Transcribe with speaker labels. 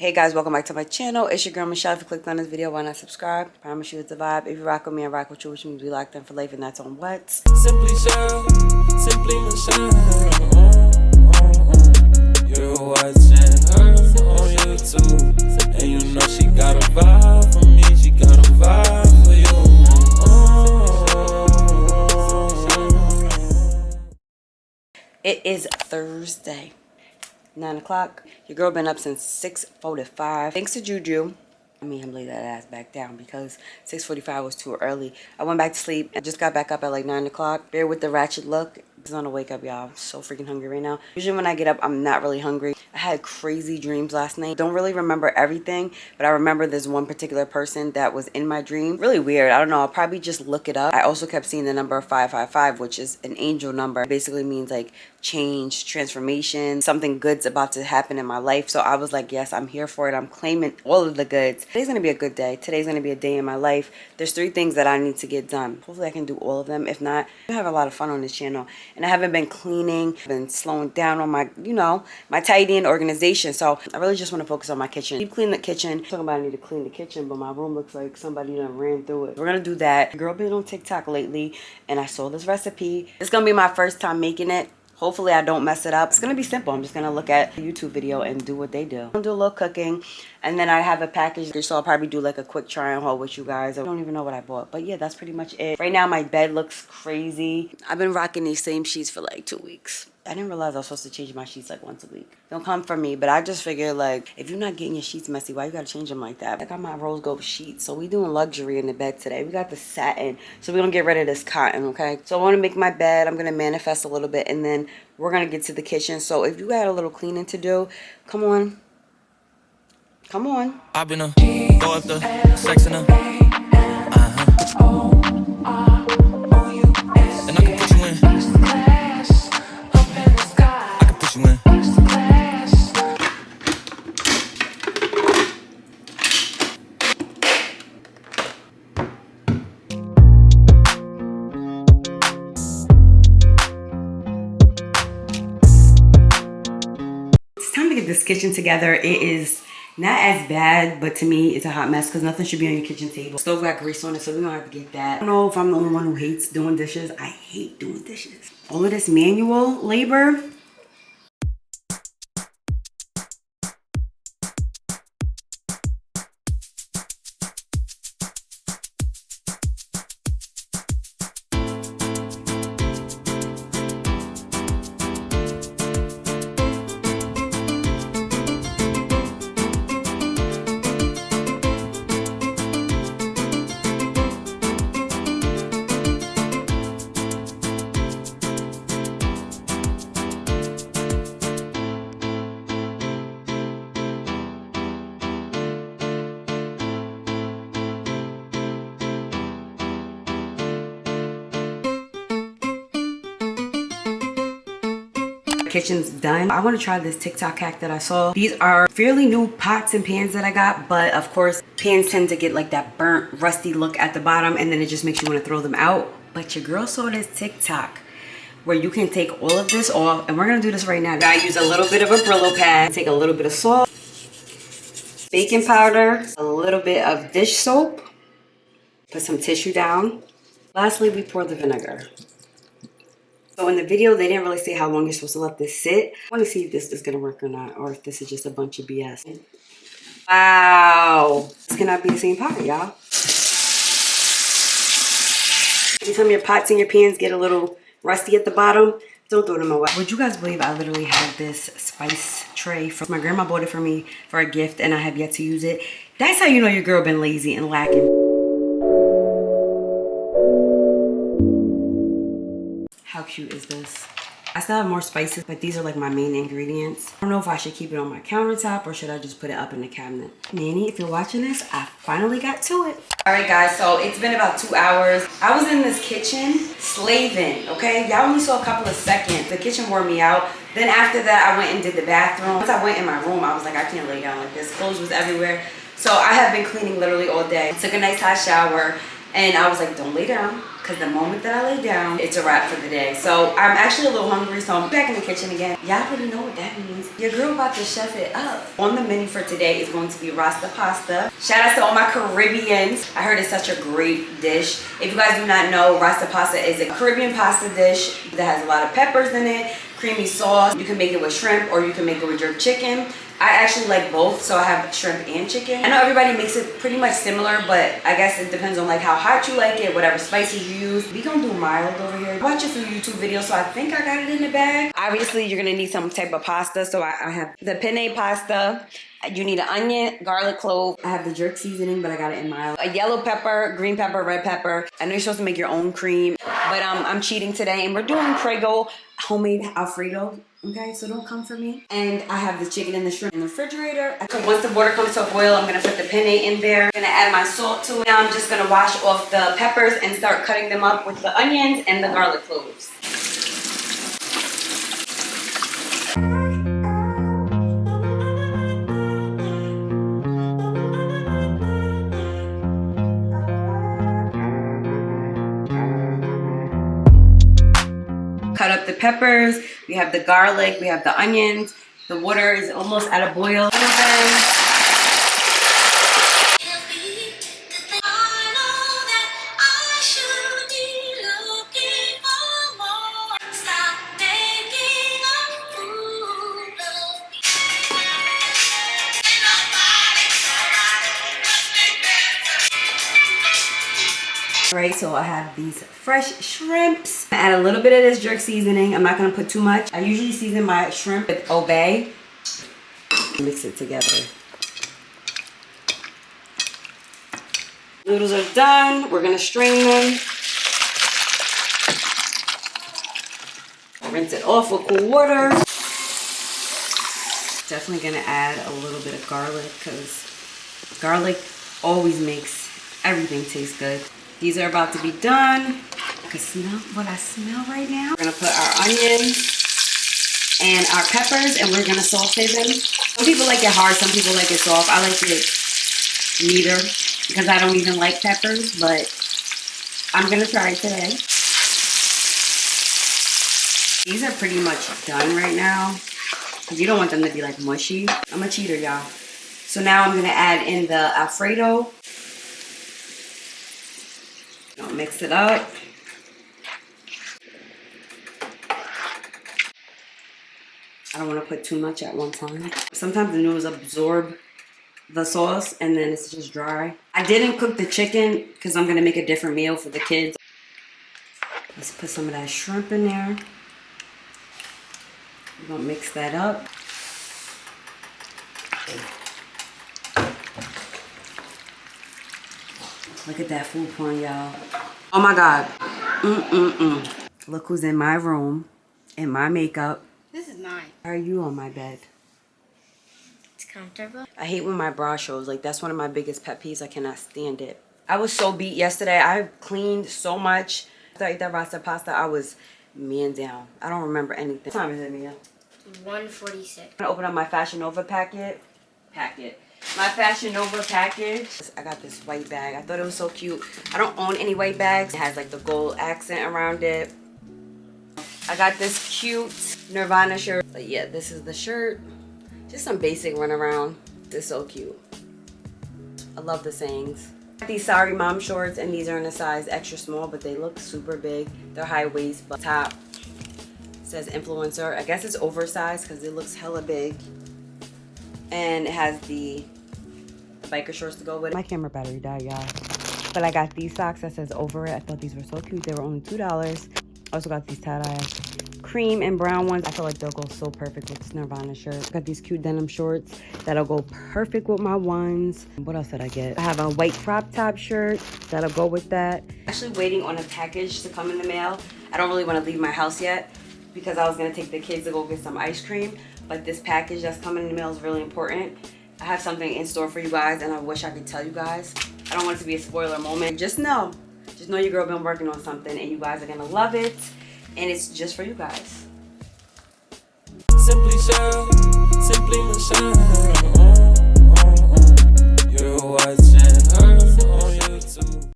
Speaker 1: Hey guys, welcome back to my channel. It's your girl Michelle. If you clicked on this video, why not subscribe? I promise you it's a vibe. If you rock with me, I rock with you, which means we locked in for life, and that's on what?
Speaker 2: Simply Michelle, simply Michelle. You're watching her on YouTube, and you know she got a vibe for me. She got a vibe for you.
Speaker 1: It is Thursday, 9 o'clock. Your girl been up since 6:45. Thanks to Juju. I'm lay that ass back down because 6:45 was too early. I went back to sleep. I just got back up at like 9 o'clock. Bear with the ratchet look. It's on a wake up, y'all. I'm so freaking hungry right now. Usually when I get up, I'm not really hungry. I had crazy dreams last night. Don't really remember everything, but I remember there's one particular person that was in my dream. Really weird. I don't know. I'll probably just look it up. I also kept seeing the number 555, which is an angel number. It basically means like change, transformation, something good's about to happen in my life. So I was like, yes, I'm here for it. I'm claiming all of the goods. Today's gonna be a good day. Today's gonna be a day in my life. There's 3 things that I need to get done. Hopefully I can do all of them. If not, I have a lot of fun on this channel. And I haven't been cleaning, I've been slowing down on my, my tidying organization. So I really just want to focus on my kitchen. Keep cleaning the kitchen. Talking about I need to clean the kitchen, but my room looks like somebody done ran through it. We're gonna do that. Girl been on TikTok lately and I saw this recipe. It's gonna be my first time making it. Hopefully I don't mess it up. It's gonna be simple. I'm just gonna look at a YouTube video and do what they do. I'm gonna do a little cooking, and then I have a package, so I'll probably do like a quick try on haul with you guys. I don't even know what I bought, but yeah, that's pretty much it. Right now my bed looks crazy. I've been rocking these same sheets for like 2 weeks. I didn't realize I was supposed to change my sheets like once a week. Don't come for me, but I just figured like, if you're not getting your sheets messy, why you gotta change them like that? I got my rose gold sheets, so we doing luxury in the bed today. We got the satin, so we're gonna get rid of this cotton, okay? So I wanna make my bed. I'm gonna manifest a little bit, and then we're gonna get to the kitchen. So if you got a little cleaning to do, come on. Come on.
Speaker 2: I've been go up the sex in her. And I can put you in. I can put you in.
Speaker 1: It's time to get this kitchen together. It is not as bad, but to me, it's a hot mess because nothing should be on your kitchen table. Stove got grease on it, so we're gonna have to get that. I don't know if I'm the only one who hates doing dishes. I hate doing dishes. All of this manual labor. Kitchen's done. I want to try this TikTok hack that I saw. These are fairly new pots and pans that I got, but of course pans tend to get like that burnt rusty look at the bottom, and then it just makes you want to throw them out. But your girl saw this TikTok where you can take all of this off, and we're gonna do this right now. I use a little bit of a Brillo pad, take a little bit of salt, baking powder, a little bit of dish soap, put some tissue down. Lastly, we pour the vinegar. So in the video, they didn't really say how long you're supposed to let this sit. I want to see if this is going to work or not, or if this is just a bunch of BS. Wow. This cannot be the same pot, y'all. Anytime your pots and your pans get a little rusty at the bottom, don't throw them away. Would you guys believe I literally have this spice tray from my grandma bought it for me for a gift, and I have yet to use it. That's how you know your girl been lazy and lacking. How cute is this? I still have more spices, but these are like my main ingredients. I don't know if I should keep it on my countertop or should I just put it up in the cabinet. Nanny, if you're watching this, I finally got to it. All right, guys, so it's been about 2 hours. I was in this kitchen slaving, okay? Y'all only saw a couple of seconds. The kitchen wore me out. Then after that, I went and did the bathroom. Once I went in my room, I was like, I can't lay down like this. Clothes was everywhere. So I have been cleaning literally all day. Took a nice hot shower, and I was like, don't lay down, because the moment that I lay down, it's a wrap for the day. So I'm actually a little hungry, so I'm back in the kitchen again. Y'all already know what that means. Your girl about to chef it up. On the menu for today is going to be rasta pasta. Shout out to all my Caribbeans. I heard it's such a great dish. If you guys do not know, rasta pasta is a Caribbean pasta dish that has a lot of peppers in it, creamy sauce. You can make it with shrimp or you can make it with jerk chicken. I actually like both, so I have shrimp and chicken. I know everybody makes it pretty much similar, but I guess it depends on like how hot you like it, whatever spices you use. We gonna do mild over here. Watch a few YouTube videos, so I think I got it in the bag. Obviously, you're gonna need some type of pasta, so I have the penne pasta. You need an onion, garlic clove. I have the jerk seasoning, but I got it in mild. A yellow pepper, green pepper, red pepper. I know you're supposed to make your own cream, but I'm cheating today, and we're doing Prego homemade Alfredo. Okay, so don't come for me. And I have the chicken and the shrimp in the refrigerator. So once the water comes to a boil, I'm gonna put the penne in there. I'm gonna add my salt to it. Now I'm just gonna wash off the peppers and start cutting them up with the onions and the garlic cloves. Cut up the peppers, we have the garlic, we have the onions. The water is almost at a boil. Right, so I have these fresh shrimps. Add a little bit of this jerk seasoning. I'm not gonna put too much. I usually season my shrimp with Obey. Mix it together. Noodles are done. We're gonna strain them. Rinse it off with cool water. Definitely gonna add a little bit of garlic because garlic always makes everything taste good. These are about to be done. I can smell what I smell right now. We're gonna put our onions and our peppers and we're gonna saute them. Some people like it hard, some people like it soft. I like it neither because I don't even like peppers, but I'm gonna try it today. These are pretty much done right now because you don't want them to be like mushy. I'm a cheater, y'all. So now I'm gonna add in the Alfredo. Mix it up. I don't want to put too much at one time. Sometimes the noodles absorb the sauce and then it's just dry. I didn't cook the chicken because I'm going to make a different meal for the kids. Let's put some of that shrimp in there. We're going to mix that up. Look at that food porn, y'all. Oh my God. Look who's in my room, in my makeup.
Speaker 3: This is mine.
Speaker 1: Why are you on my bed?
Speaker 3: It's comfortable.
Speaker 1: I hate when my bra shows. Like, that's one of my biggest pet peeves. I cannot stand it. I was so beat yesterday. I cleaned so much. After I ate that rasta pasta, I was man down. I don't remember anything. What time is it, Mia?
Speaker 3: 1:46.
Speaker 1: I'm gonna open up my fashionnova packet. My fashionnova package. I got this white bag. I thought it was so cute. I don't own any white bags. It has like the gold accent around it. I got this cute Nirvana shirt. But yeah, this is the shirt. Just some basic runaround. This is so cute. I love the sayings. These Sorry Mom shorts, and these are in a size extra small, but they look super big. They're high waist, but top says influencer. I guess it's oversized because it looks hella big. And it has the biker shorts to go with it. My camera battery died, y'all. But I got these socks that says over it. I thought these were so cute. They were only $2. I also got these tie-dye cream and brown ones. I feel like they'll go so perfect with this Nirvana shirt. I got these cute denim shorts that'll go perfect with my ones. What else did I get? I have a white crop top shirt that'll go with that. Actually waiting on a package to come in the mail. I don't really want to leave my house yet because I was going to take the kids to go get some ice cream. But this package that's coming in the mail is really important. I have something in store for you guys and I wish I could tell you guys. I don't want it to be a spoiler moment. Just know your girl been working on something and you guys are gonna love it. And it's just for you guys.
Speaker 2: Simply Shell, Simply Michelle. You're watching her on YouTube.